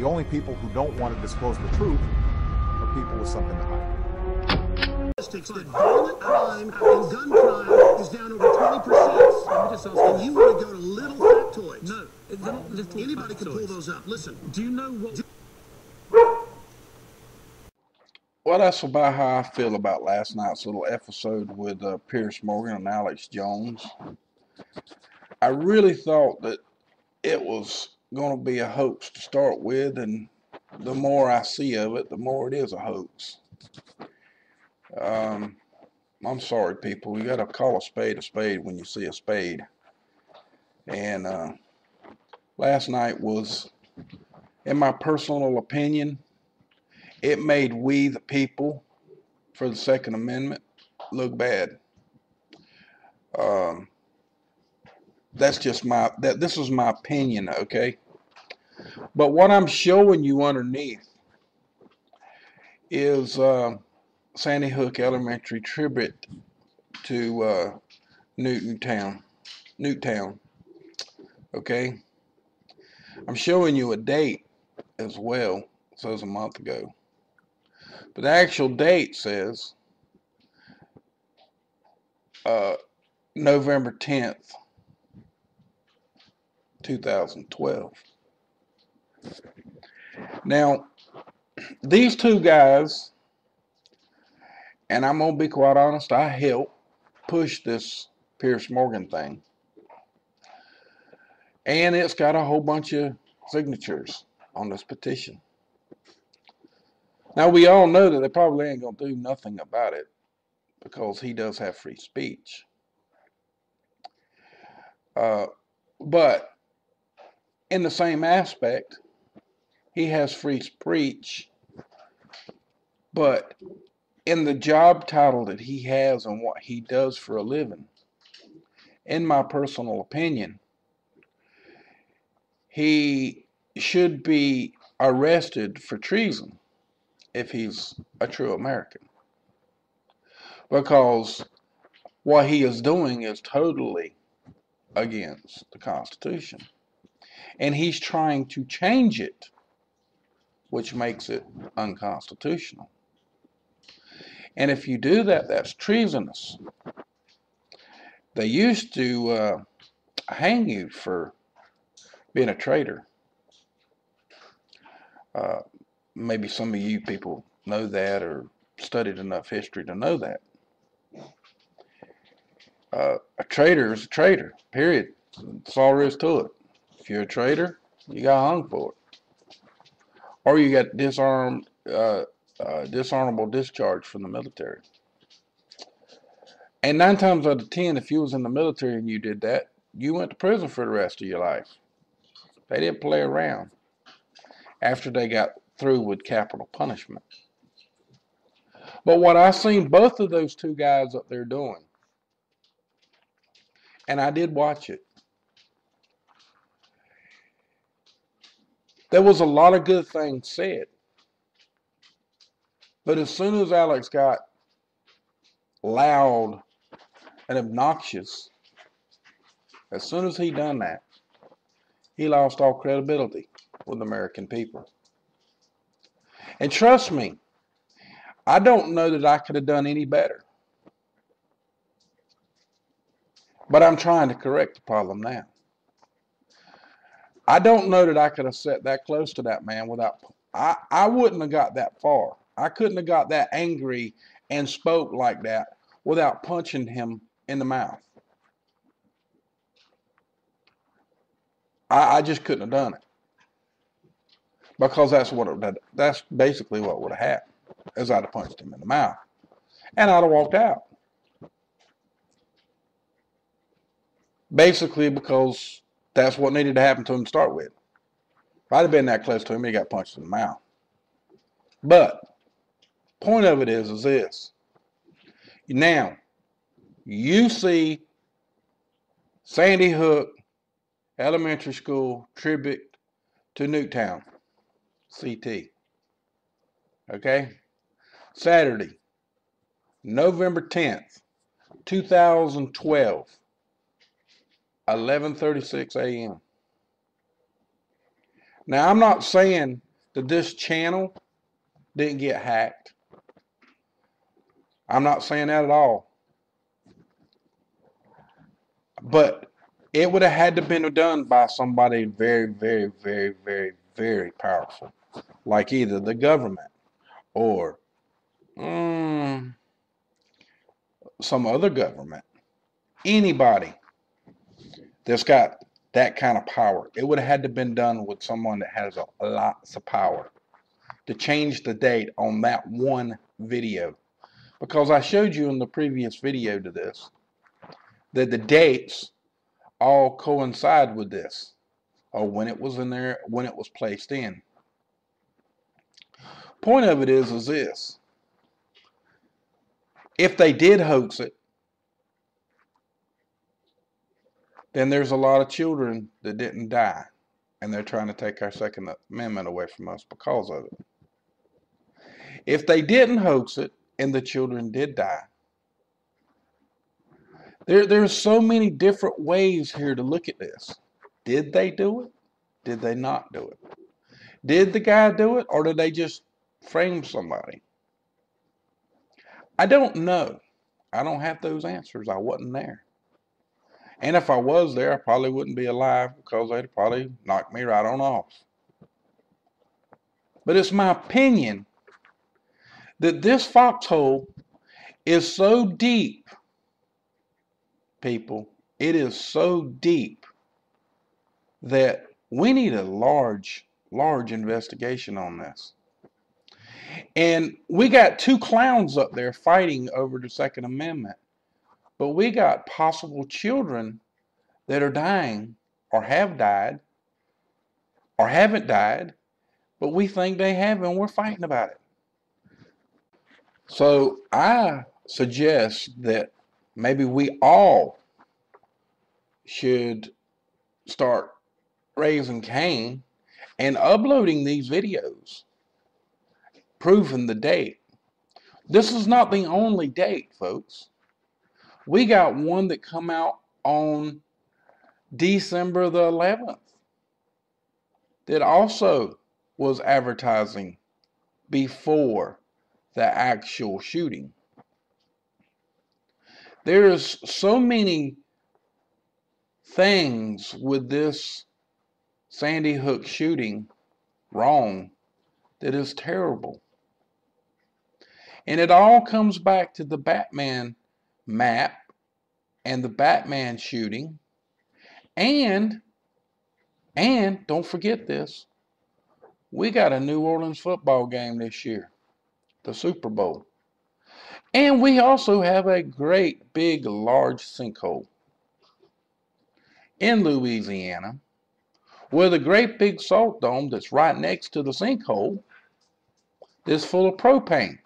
The only people who don't want to disclose the truth are people with something to hide. That violent crime and gun crime is down over 20%. And you want to go to little factoids. No, they're not little Anybody factoids. can pull those up. Listen. Do you know what... Well, that's about how I feel about last night's little episode with Piers Morgan and Alex Jones. I really thought that it was going to be a hoax to start with, and the more I see of it, the more it is a hoax. I'm sorry, people. You got to call a spade when you see a spade. And last night was, in my personal opinion, it made we the people for the Second Amendment look bad. That's just this is my opinion, okay? But what I'm showing you underneath is Sandy Hook Elementary tribute to Newtown, okay? I'm showing you a date as well. It says a month ago. But the actual date says November 10th, 2012. Now, these two guys, and I'm going to be quite honest, I helped push this Piers Morgan thing. And it's got a whole bunch of signatures on this petition. Now, we all know that they probably ain't going to do nothing about it because he does have free speech. But in the same aspect, he has free speech, but in the job title that he has and what he does for a living, in my personal opinion, he should be arrested for treason if he's a true American. Because what he is doing is totally against the Constitution. And he's trying to change it, which makes it unconstitutional. And if you do that, that's treasonous. They used to hang you for being a traitor. Maybe some of you people know that or studied enough history to know that. A traitor is a traitor, period. That's all there is to it. If you're a traitor, you got hung for it. Or you got dishonorable discharge from the military. And 9 times out of 10, if you was in the military and you did that, you went to prison for the rest of your life. They didn't play around after they got through with capital punishment. But what I seen both of those two guys up there doing, and I did watch it, there was a lot of good things said. But as soon as Alex got loud and obnoxious, as soon as he done that, he lost all credibility with the American people. And trust me, I don't know that I could have done any better. But I'm trying to correct the problem now. I don't know that I could have sat that close to that man without... I wouldn't have got that far. I couldn't have got that angry and spoke like that without punching him in the mouth. I just couldn't have done it. Because that's basically what would have happened, is I'd have punched him in the mouth. And I'd have walked out. Basically because that's what needed to happen to him to start with. If I'd have been that close to him, he got punched in the mouth. But point of it is this. Now, you see Sandy Hook Elementary School tribute to Newtown, CT. Okay? Saturday, November 10th, 2012, 11:36 a.m. Now, I'm not saying that this channel didn't get hacked. I'm not saying that at all. But it would have had to been done by somebody very, very, very, very, very powerful. Like either the government or some other government. Anybody that's got that kind of power. It would have had to been done with someone that has a lots of power to change the date on that one video. Because I showed you in the previous video to this that the dates all coincide with this, or when it was in there, when it was placed in. Point of it is this. If they did hoax it, then there's a lot of children that didn't die, and they're trying to take our Second Amendment away from us because of it. If they didn't hoax it and the children did die, there's so many different ways here to look at this. Did they do it? Did they not do it? Did the guy do it, or did they just frame somebody? I don't know. I don't have those answers. I wasn't there. And if I was there, I probably wouldn't be alive because they'd probably knock me right on off. But it's my opinion that this foxhole is so deep, people. It is so deep that we need a large investigation on this. And we got two clowns up there fighting over the Second Amendment. But we got possible children that are dying or have died or haven't died, but we think they have, and we're fighting about it. So I suggest that maybe we all should start raising Cain and uploading these videos, proving the date. This is not the only date, folks. We got one that come out on December the 11th that also was advertising before the actual shooting. There's so many things with this Sandy Hook shooting wrong that is terrible. And it all comes back to the Batman map and the Batman shooting. And don't forget this, we got a New Orleans football game this year, the Super Bowl. And we also have a great big large sinkhole in Louisiana with a great big salt dome that's right next to the sinkhole that's full of propane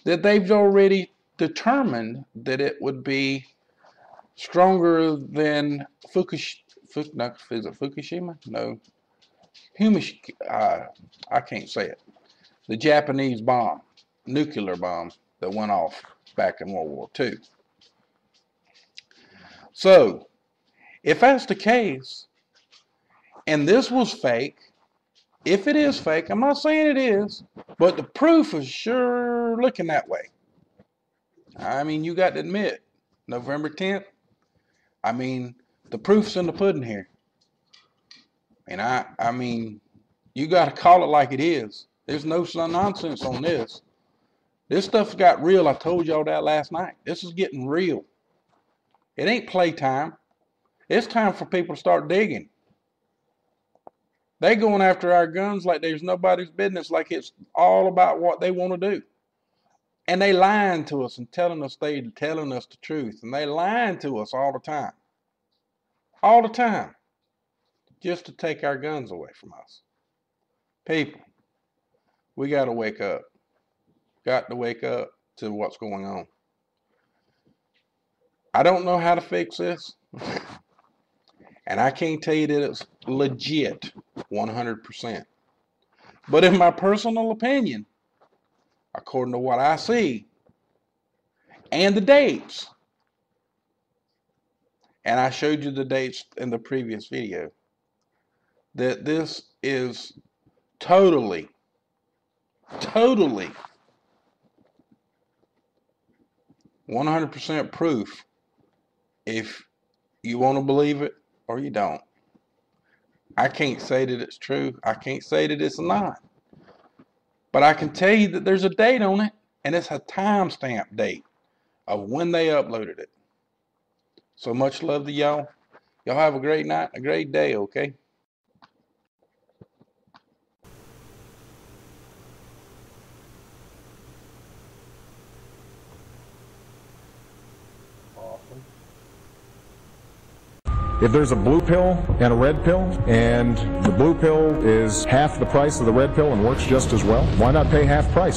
that they've already determined that it would be stronger than Fukushima? No. I can't say it. The Japanese bomb, nuclear bomb that went off back in World War II. So, if that's the case, and this was fake, if it is fake, I'm not saying it is, but the proof is sure looking that way. I mean, you got to admit, November 10th, I mean, the proof's in the pudding here. And I mean, you got to call it like it is. There's no nonsense on this. This stuff got real. I told y'all that last night. This is getting real. It ain't playtime. It's time for people to start digging. They going after our guns like there's nobody's business, like it's all about what they want to do. And they lying to us and telling us the truth. And they lying to us all the time. All the time. Just to take our guns away from us. People, we got to wake up. Got to wake up to what's going on. I don't know how to fix this. And I can't tell you that it's legit 100%. But in my personal opinion, according to what I see, and the dates, and I showed you the dates in the previous video, that this is totally 100% proof if you want to believe it or you don't. I can't say that it's true. I can't say that it's not. But I can tell you that there's a date on it, and it's a timestamp date of when they uploaded it. So much love to y'all. Y'all have a great night, a great day, okay? If there's a blue pill and a red pill, and the blue pill is half the price of the red pill and works just as well, why not pay half price?